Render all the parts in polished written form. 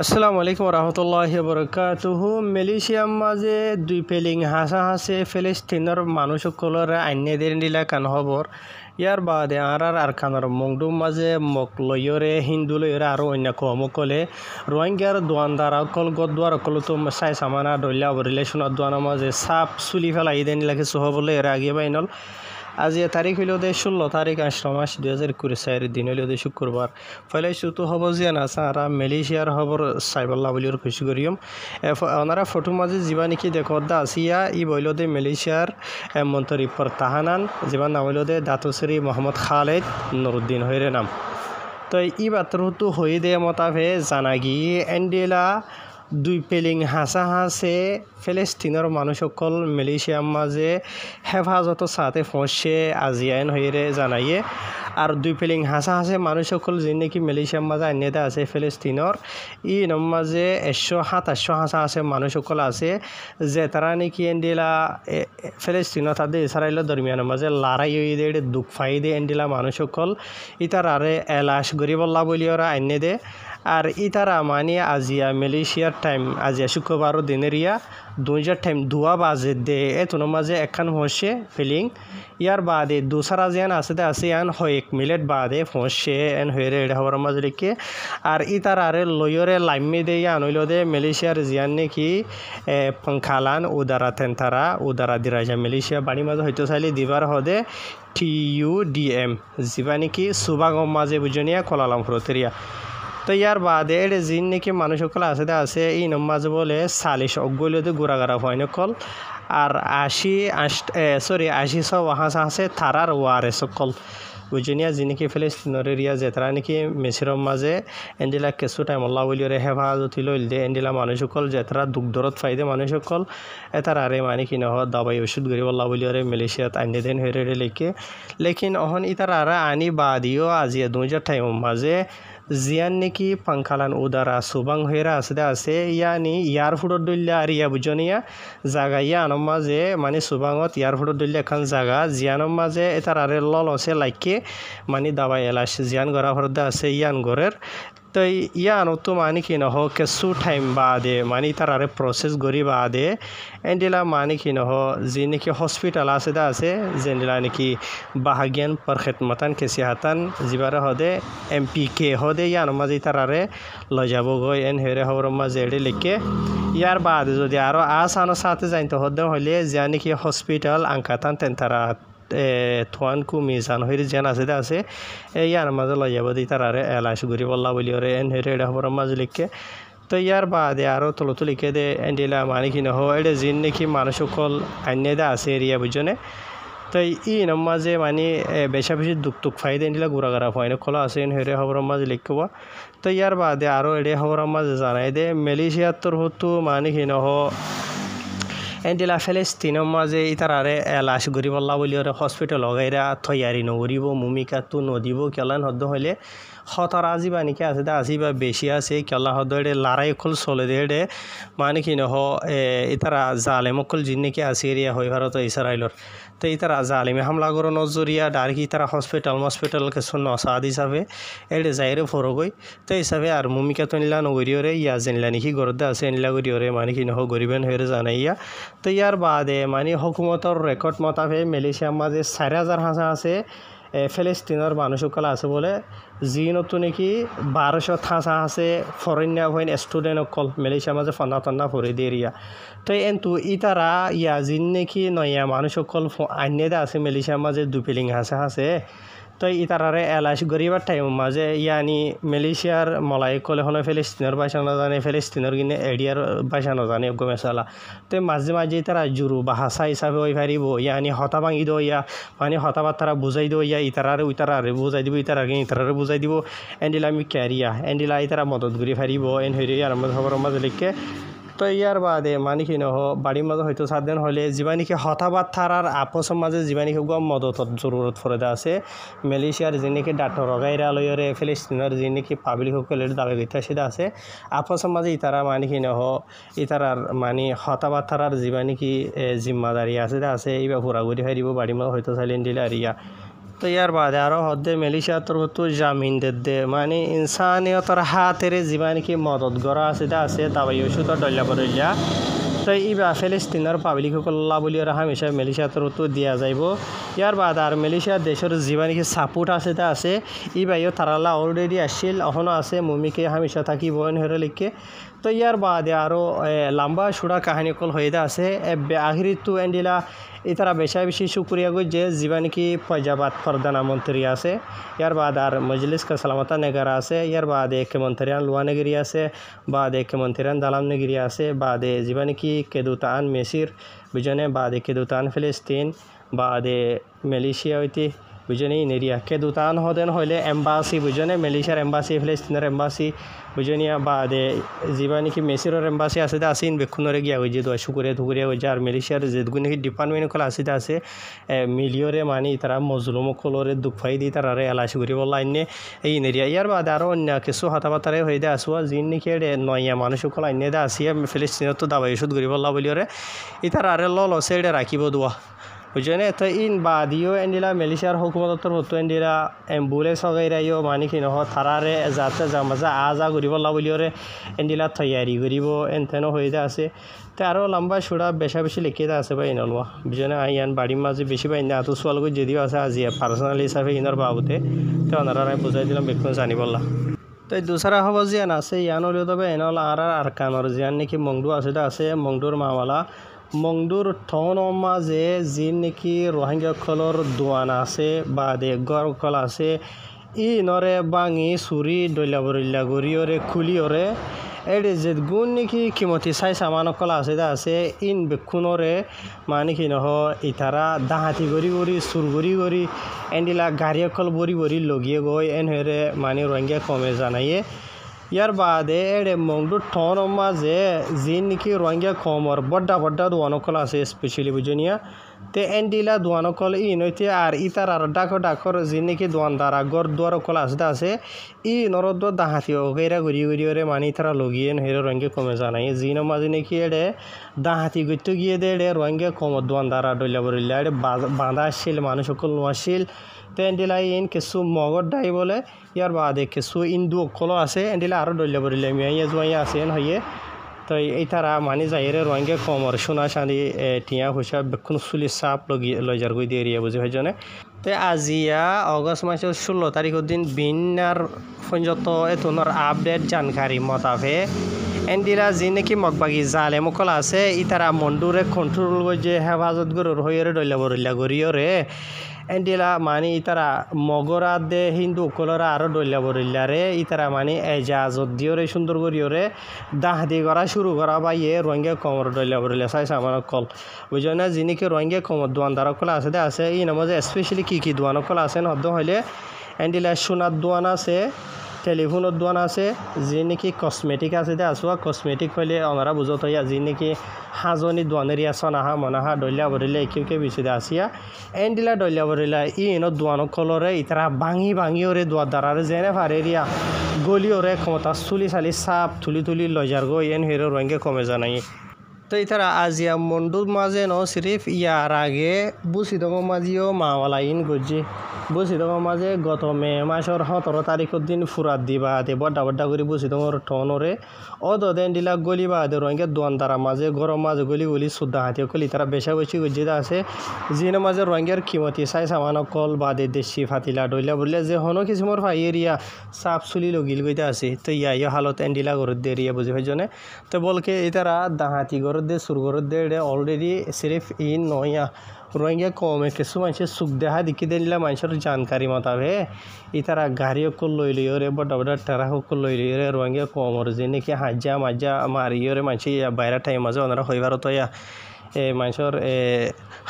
আসসালামু আলাইকুম রহমতুল্লাহি বরকাতুহু। মালয়েশিয়ার মাঝে দুই পেলিং হাসে ফিলিস্তিনের মানুষসকলের আইনেদের নীলা কান খবর ইয়ার বাদে আর কানার মংডুম মাঝে মক লয়রে হিন্দু লয়রে আর অন্য কমকলে রোহিঙ্গার দোয়ানদার অকল গদুয়ার অকল তো সাই সামানা দলিয়া রিলেশনের দোয়ানের মাঝে সাপ চুলি ফেলাই দেন লাগে সহবলে এর আগে বাইনল। আজি তারিখ হইল 16 তারিখ আশ্রম মাস 2024 দিন হইল শুক্রবার। ফলে শুধু হব যে না সারা মালয়েশিয়ার খবর সাইবাল্লা বলির খুশি করিম ওনারা ফটো মাঝে যা নাকি দেখদা আসিয়া ই বইল দে মালয়েশিয়ার মন্ত্রী প্রতাহানান যার নাম হইল দে দাতুশ্রী মোহাম্মদ খালেদ নুরুদ্দিন হইরে নাম। তো ই বাতরতো হয়ে দে মতাফে জানা গিয়ে এন্ডেলা দুই পেলিং হাসে ফিলিস্তিনের মানুষসকল মালয়েশিয়ার মাঝে হেফাজত সাথে ফসে আজিয়ান হয়ে জানাইয়ে আর দুই পেলিং হাসে মানুষসকল যে নাকি মালয়েশিয়ার মাঝে আন্যতা আছে ফিলিস্তিনের ই মাঝে 127 হাসা আছে মানুষসকল আছে যে তারা নাকি এন্ডিলা ফিলিস্তিনত তাদের ইসরায়েলের দরমিয়ানের মাঝে লড়াই হয়ে দে দুঃখ ফাই দে এন্ডিলা মানুষসকল ইতার আরে এলাশ গরিবল্লা বলি ওরা আন্যে দে আর ইতারা মানে আজিয়া মালয়েশিয়ার টাইম আজিয়া শুক্রবার দিনের ইয়া 2000 টাইম 2 বাজে দে এতন মাঝে একখান হসে ফিলিং ইয়ার বাদে দুসরা যেন আছে আন হয় 1 মিনিট বাদে ফসে এন হয়ে রে হওয়ার মাঝে লিখে আর ইতারা আরে লয়রে লাইমে দে আনইল দে মালয়েশিয়ার জিয়ান নাকি পঙ্খালান উদারা তেনতারা উদারা দিরাজা মালয়েশিয়া বাড়ি মাঝে হয়তো চাইলে দিবার হদে TUDM যিবা নাকি সুবাগম মাঝে বুঝনিয়া কলালামপুরতেরিয়া। তো ইয়ার বাদে এটা জিন নাকি মানুষসকল আছে এই নমাজ বলে 40 অগলিতে গোড়াগাড়া হয় নকল আর 80 ওয়াহাসা আছে থারার ওয়ারে সকল বুঝনিয়া যি নাকি ফিলিস্তিনের এরিয়া যে তারা নাকি মেসিরম মাঝে এন্ডিলা কিছু টাইম আল্লাহ বলিওরে হেফাজতি লইল দে এন্ডিলা মানুষসকল যে তারা দুঃখ দরদ ফাইদে মানুষসকল এটার আরে মানে কি নহ দাবাই ওষুধ গরিব আল্লাহ বলিওরে মালয়েশিয়াত আনি দেন হয়ে লেখে লেকিন অহন ইতার আরা আনি বাদিও আজিয়া 2000 টাইম মাঝে জিয়ান নাকি পাংখালান উদারা সুবাং হইরা আছে ইয়ানি ইয়ার ফুটত দলিয়া আর ইয়া বুঝনিয়া জাগা ইয়া আনম মাঝে মানে সুবাঙত ইয়ার ফুটত দলিয়া এখন জাগা জিয়ানম মাঝে এটার আরে লল আছে লাইকে মানে দাবাই এলাস জিয়ান গড়া ফরদা আছে ইয়ান গড়ের তো ইয়ান তো মানে কি নহ কিছু টাইম বাদে মানে তার আরে প্রসেস করি বাদে এন্ডিলা মানে কি নহ যে নাকি হসপিটাল আছে যেন্ডিলা নাকি বাহাগিয়ান পরখেতমতান কেসিহাতান যিবারে হদে MPK হদে ইয়ান মাঝে তার আরে লই যাব গই এন হেরে হবর মাঝে এডে লিখে ইয়ার বাদে যদি আরো আসানোর সাথে যাইতে হদে হইলে যে নাকি হসপিটাল আঙ্কাতান তেনতারা থোয়ান কু মিজান হইরে যেন আছে ইয়ার মাঝে লই যাব দি তার আরে এলাশ গরি বল্লা বলি ওরে এন হেরে এটা হবর মাঝে লিখে তো ইয়ার বাদে আরও তলতো লিখে দে এন্ডিলা মানে কি নহ এটা জিন নাকি মানুষসকল আন্যদা আছে এরিয়া বুঝনে তো ই মাঝে মানে বেশি দুঃখ ফাইদে এন্ডিলা গুড়াগাড়া ফাইনে খোলা আছে এন হেরে হবর মাঝে লিখব। তো ইয়ার বাদে আরও এডে হবর মাঝে জানাই দে মালয়েশিয়ার তোর হতো মানে কি নহ এন্ডিলা ফিলিস্তিনের মাঝে ইতার আরে এলাশ গরিবল্লা বলি ওরে হসপিটাল লগাইরা থৈয়ারি নগরিব মুমিকা তো নদিব কেলান হদ্দ হইলে হতার আজিবা নাকি আছে আজিবা বেশি আছে কেলা হদ্দ এডে লড়াই খোল চলে দে এডে মানে কি নহ ইতারা জালেমকল জিন নাকি আছে এরিয়া হয়ে ভারত ইসরায়েলর তো ইতারা জালিমে হামলা করো নজরিয়া ডারকি তারা হসপিটাল কিছু নসাদ হিসাবে এডে যাইরে ফরগই তো হিসাবে আর মুমিকা তো নিলা নগরিয়রে ইয়া জেনলা নাকি গরদে আছে এনলা গরিয়রে মানে কি নহ গরিবেন হয়ে জানাইয়া। তো ইয়ার বাদে মানে হকুমতর রেকর্ড মতাফে মালয়েশিয়ার মাঝে 4000 হাসা আছে ফিলিস্তিনের মানুষসকল আছে বলে জিনতো নাকি 1200 হাসা আছে ফরেন হইন স্টুডেন্ট অকল মালয়েশিয়ার মাঝে ফন্না ফরে দিয়ে এরিয়া। তো এন্তু ইতারা ইয়া জিন নাকি নয়া মানুষসকল আন্যদা আছে মালয়েশিয়ার মাঝে দুপিলিং হাসে তো ইতারারে এলাশ গরিবার টাইম মাঝে ইয়ানি মালয়েশিয়ার মলাই কলে হলে ফিলিস্তিনের ভাষা না জানে ফিলিস্তিনের কিনে এরিয়ার ভাষা না জানে গমেসালা তো মাঝে তারা জুরু বা হাসা হিসাবে ওই পারিব ইয়ানি হতা ভাঙি দো ইয়া মানে হতাবাদ তারা বুঝাই দো ইয়া ইতারারে বুঝাই দিব ইতারারে বুঝাই দিব এন্ডিলা আমি ক্যারিয়া এন্ডিলা ইতারা মদত ঘুরি ফারিব এন হইরে আর খবর মাঝে লিখে। তো ইয়ার বাদে মানে কি নহ বাড়ির মাঝে হয়তো সাতদিন হলে যা নাকি হতাবাদ থারার আপসের মাঝে যা নাকি গম মদতর জরুরত ফরদে আছে মালয়েশিয়ার যে নাকি ডাক্তার রগাইরা লয়রে ফিলিস্তিনের যে নাকি পাবলিক সকলের দাবি গীতা সেটা আছে আপসের মাঝে ইতারা মানে কি নহ ইতারার মানে হতাবাদ থারার যা নাকি জিম্মাদারি আছে এইবার পুরা ঘুরি ফারিব বাড়ির মাঝে হয়তো চাইলেন দিলে আর ইয়া। তো ইয়ার বাদে আরও হদ্দে মালয়েশিয়া তরফতো জামিন দে মানে ইনসানিয়তর হাতের যিমান কি মদত গড়া আছে তাবাই ওষুধ ডল্লা বরল্লা তো ইবা ফিলিস্তিনের পাবলিকসকল্লা বুলি হামেশা মালয়েশিয়া তরফতো দিয়া যাইব ইয়ার বাদ আর মালয়েশিয়া দেশের যিমান কি সাপোর্ট আছে ইবাইও তারালা অলরেডি আসছিল এখনও আছে মুমিকে হামেশা থাকিব হেরে লিখে তো ইয়ার বাদে আরও লম্বা সুরা কাহিনী কল হয়ে আছে আখিরিতো এন্ডিলা ইতারা বেশি শুক্রিয়া গো যে যিবা নাকি পঞ্জাবাদ প্রধানমন্ত্রী আছে ইয়ার বাদ আর মজলিস কা সালামতা নেগারা আছে ইয়ার বাদে কেমন্ত্রিয়ান লুয়ানগিরি আছে বাদে কেমন্ত্রিয়ান দালামনগিরি আছে বাদে যিবা নাকি কেদুতান মেসির বুঝনে বাদে কেদুতান ফিলিস্তিন বাদে মালয়েশিয়া হইতে বুঝনে নেরিয়া কেদুতান হদেন হইলে এম্বাসি বুঝনে মালয়েশিয়ার এম্বাসি ফিলিস্তিনের এম্বাসি বুঝনিয়া বাদে যিবা নাকি মেসিরের এম্বাসি আছে আসিন বেক্ষণরে গিয়া হয়ে যে শুকুরিয়া থুকুরিয়া হয়ে যায় আর মালয়েশিয়ার যেগুলো নাকি ডিপার্টমেন্ট কল আছে মিলিয়রে মানে তারা মজলুম কলরে দুঃখ ফাই দি তারারে এলাশি করি বললা আইনে এই নেরিয়া ইয়ার বাদে আরও অন্য কিছু হাতাবাতারে হয়ে দে আসুয়া যিন নাকি নয়া মানুষ সকল আইনে দে আসিয়া ফিলিস্তিনত দাবাই ওষুধ করি বললা বলিওরে ইতারা আরে লসে এটা রাখিব দোয়া বুঝনে তো ইন বাদিও এন্ডিলা মালয়েশিয়ার হুকুমতর হতো এন্ডিলা অ্যাম্বুলেন্স হগাইরাইও মানে কি নহ তারারে যাতে জামাজা আজা করিব বলিওরে এন্ডিলা তৈয়ারি করিব এনতেনো হয়ে আছে তো আরও লম্বা সুরা বেশি লিখে আছে বা ইনলবা বুঝনে আইয়ান বাড়ির মাঝে বেশি পাই না তো সোয়ালগো যদিও আছে আজি পার্সোনাল হিসাবে ইনর বাবুতে তো ওনারা বুঝাই দিলাম বেক্ষণ জানি বললা তো দুসরা হব জিয়ান আছে ইয়ান হলেও তবে এনল আর কানর জিয়ান নাকি মংডু আছে মংডুর মাওয়ালা মংডুর ঠন মাঝে যি নাকি রোহিঙ্গা কলর দোয়ান আছে বা গড় কল আছে ই নরে বাঙি চুরি দৈলা বরিল্লা গরিয়রে খুলিয়রে এডে যে গুণ নাকি কিমতি চাই সামান কল আছে ইন বেক্ষণরে মানে কি নহ ইতারা দাহাতি গড়ি চুর গড়ি এন্ডিলা গাড়ি কল বরি লগিয়ে গই এন হেরে মানে রোহিঙ্গা কমে জানাইয়ে ইয়ার বাদে এডে মংডুর ঠন মাঝে যি নাকি রোহিঙ্গা কমর বড্ডা দোয়ানকল আছে স্পেশালি বুঝনিয়া তে এন্ডিলা দোয়ানকল ই নইতে আর ইতার আর ডাকর যি নাকি দোয়ানদারা গড় দুয়ারকল আছে ই নরদ দাহাতি ওগেরা গড়িওরে মানে তারা লগিয়ে হেরে রোহিঙ্গা কমে জানাই জিন মাঝে নাকি এডে দাহাতি গইতে গিয়ে দে এডে রোহিঙ্গা কমর দোয়ানদারা ডইলা বরিল্লা এডে বাঁধা আসছিল মানুষ সকল নোয়াছিল তো এন্ডিলা ইন কিছু মগর ডাই বলে ইয়ার বাদে কিছু ইন্দু অকল আছে এন্ডিলা আরও ডইলা বরিল্লা মিয়াইয়া জুয়াইয়া আছেন হইয়ে তো এই তারা মানে যাইরে রোহিঙ্গা কমর সোনা চাঁদি টিয়া পয়সা বেক্ষণ চুলি চাপ লইজার গই দিয়ে এরিয়া বুঝি হয়জনে তো আজিয়া অগস্ট মাসের 16 তারিখের দিন বিনার পর্যন্ত এতনের আপডেট জানকারি মতাবে এন্ডিরা যি নাকি মগবাগি জালে মকল আছে ই তারা মন্ডুরে কন্ট্রোল যে হেফাজত গরুর হইরে ডইলা বরিল্লা গরিয়রে এন্ডিলা মানে ইতারা মগরা দে হিন্দু কলরা আরও ডইলা বরিল্লারে ইতারা মানে এজাজত দিওরে সুন্দর করিওরে দাহ দি করা শুরু করা বা রোহিঙ্গা কমর ডইলা বরিল্লা চাইছে আমার কল বুঝো না যিনিকে রোহিঙ্গা কমর দোয়ানদার কল আছে এই নামাজে স্পেশালি কি দোয়ান কল আছে হদ্দ হইলে এন্ডিলা সোনার দোয়ান আছে টেলিফোনের দোয়ান আছে যি নাকি কসমেটিক আছে আসোয়া কসমেটিক হইলে ওনারা বুঝত হইয়া যি নাকি হাজনি দোয়ানেরিয়া সনাহা মনাহা ডলিয়া বরিলে একে বিচুদে আসিয়া এন্ডিলা ডলিয়া বরিলা ই এনো দোয়ানো কলরে ইতারা ভাঙি ওরে দোয়ার দ্বারারে যেনে ফারেরিয়া গলি ওরে ক্ষমতা চুলি চালি চাপ তুলি লজার গো এন হেরো রোহিঙ্গা কমে জানাই তো ইতারা আজিয়া মন্ডুর মাঝে ন সিরিফ ইয়ার আগে বুসিদম মাঝিও মাওয়ালা ইন গজি বুসিদম মাঝে গত মে মাসের 17 তারিখের দিন ফুরাত দিবা দে বড্ডা করে বুসিদমর টনরে দেন দিলা গলি বা দে রোহিঙ্গা দোয়ানদারা মাঝে গরম মাঝে গলি সুদ্ধা হাতি কলি তারা বেশি গজিদা আছে জিন মাঝে রোহিঙ্গার কিমতি চাই সামান কল বা দে দেশি ফাতিলা ডইলা বললে যে হনো কিসমর ফাই এরিয়া সাপ চুলি লগিল গইতে আছে তো ইয়া হালত এন্ডিলা গরত দে এরিয়া বুঝি হইজনে তো বলকে ইতারা দাহাতি গরত দে সুর গরত দে অলরেডি সিরিফ ইন নয়া রোহিঙ্গা কমে কিছু মানুষের সুখ দেখা দেখি দিলা মানুষের জানকারি মতাবে ইতারা গাড়ি অকল লইলিওরে বড় টেরা অকল লইলিওরে রোহিঙ্গা কমর যে নাকি হাজা মাজা মারিওরে মানুষ বাইরে টাইম মাঝে ওনারা হইবার তো মানুষের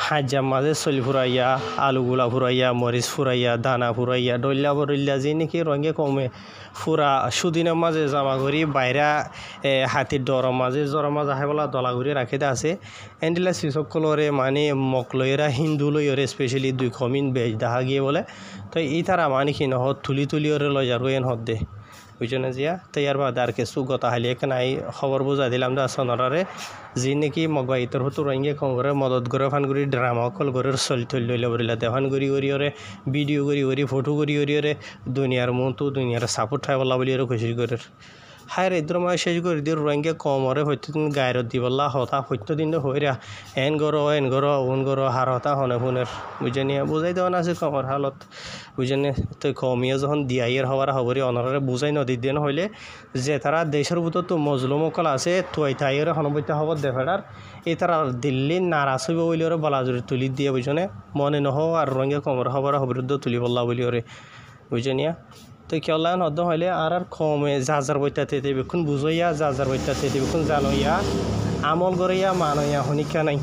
হাজা মাঝে চলি ফুরাইয়া আলুগুলা ফুরাইয়া মরিচ ফুরাইয়া দানা ফুরাইয়া ডল্লা বরল্লা যে নাকি রোহিঙ্গা কমে ফুরা সুদিনের মাঝে জামা করি বাইরা হাতির ডরের মাঝে জ্বরের মাঝে আহে বলা দলা ঘুরে রাখে আছে এন্ডিলা শিশকলরে মানে মকলইরা হিন্দু লইরে স্পেশালি 2 কমিন বেজ দেখা গিয়ে বলে তো ই তারা মানে কি নহ তুলি ওরে লই যার এন হদ্দে বুঝনে জিয়া তো ইয়ার বাদ আর কিছু গতা হালিয়ে নাই খবর বুঝা দিলাম দা সনরারে যি নাকি মগবা ইতর হতো রঙে কম করে মদত করে ফানগুড়ি ড্রামা কল করে চলি থল লইলে বলিলা দেখান করি ওরে ভিডিও করি ফটো করি ওরে দুনিয়ার মতো দুনিয়ার সাপোর্ট ঠাই বলা বলি ওরে খুশি করে হায় রে ইদ্র মায় শেষ করে দিয়ে রঙে কম ওরে হয়তো দিন গায়ের দিবল্লা হতা হয়তো দিন হইরা এন গরো ওন গরো হার হতা হনে ফোনের বুঝে বুঝাই দেওয়া আছে কমর হালত বুঝেনি তো কমিয়ে যখন দিয়াইয়ের হওয়ার হবরি অনরে বুঝাই নদী দিন হইলে যে তারা দেশের ভিতর তো মজলুমকল আছে তুই তাইয়ের হনবইতে হব দেফেডার এই তারা দিল্লি নারাজ হইব বলি ওরে বলাজুরি তুলি দিয়ে বুঝনে মনে নহ আর রঙে কমর হবার হবরিদ্ধ তুলি বললা বলি ওরে বুঝেনিয়া তো কেলান হদ্দ হইলে আর কমে যার বইতাতে দেবেক্ষণ বুঝইয়া যার বইতাতে দেবেক্ষণ জানইয়া আমল করিয়া মানইয়া হনিকা নাই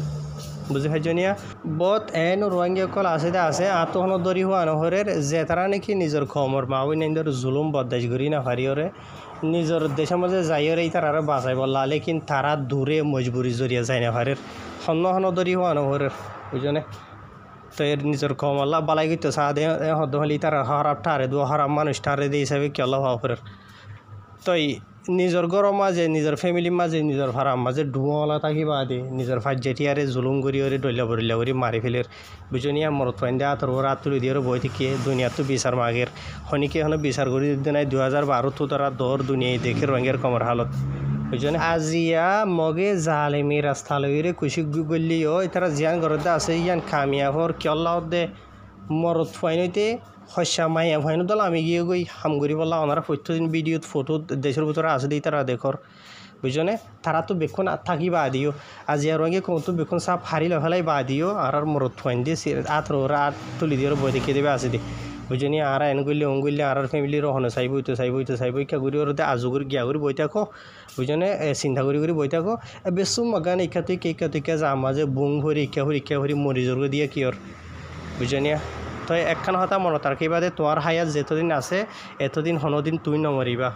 বুঝে খাইজনিয়া বত এন রোহিঙ্গা কল আছে আত্মহন দরি হওয়া নহরের যে তারা নাকি নিজের খমর মাউই নাইন্দর জুলুম বদাস করি না হারিয়রে নিজের দেশের মাঝে যাইরে তারা আরো বাঁচাই বললা লেকিন তারা দূরে মজবুরি জরিয়া যায় না হারের হন দরি হওয়া নহরের বুঝনে তো এর নিজের কমল্লা বালাই গিয়ে চা দে হদ্দ হলি তার হরাব ঠারে দু হরাব মানুষ ঠারে দিয়ে হিসাবে কেলা হওয়া ফের তই নিজের ঘরের মাঝে নিজের ফ্যামিলির মাঝে নিজের ভাড়ার মাঝে ডুয়ালা থাকিবা দে নিজের ফাইট জেঠিয়ারে জুলুম করি ওরে ডইলা করি মারি ফেলের বুঝনিয়া মরত ফাইন দিয়ে আতর ওরা তুলি দিয়ে বই থেকে দুনিয়া তো বিচার মাগের হনিকে হনে বিচার করি দিতে নাই 2012 তো তারা দর দুনিয়ায় দেখে রঙের কমর হালত বুঝনে আজিয়া মগে জালেমি রাস্তা লইরে কুশি গলিও তারা জিয়ান ঘরতে আছে ইয়ান কামিয়াবর কেল্লাও দে মরত ফাইনইতে হস্যা মাইয়া ফাইন দল আমি গিয়ে গই হামগুড়ি বললা ওনারা প্রত্যেকদিন ভিডিও ফটো দেশের ভিতরে আছে দিই তারা দেখর বুঝনে তারা তো বেক্ষণ থাকি বা দিও আজি আর রঙে কত বেক্ষণ সাপ হারি লফেলাই বা দিও আর মরত ফাইন দিয়ে আতর ওরা আর তুলি দিয়ে বই দেখিয়ে দেবে আছে দি বুঝনি আর এন করলে অং করলে আর ফ্যামিলির হনে চাইব ইকা করি ওরতে আজু করে গিয়া করে বই থাকো বুঝনে চিন্তা করি বই থাকো বেশু মগান ইকা তুই যা মাঝে বুং ভরি ইকা ভরি মরিজর দিয়ে কি ওর বুঝনিয়া তো একখান হতা মনত রাখিবা দে তোমার হায়াত যেতদিন আছে এতদিন হনদিন তুই নমরিবা।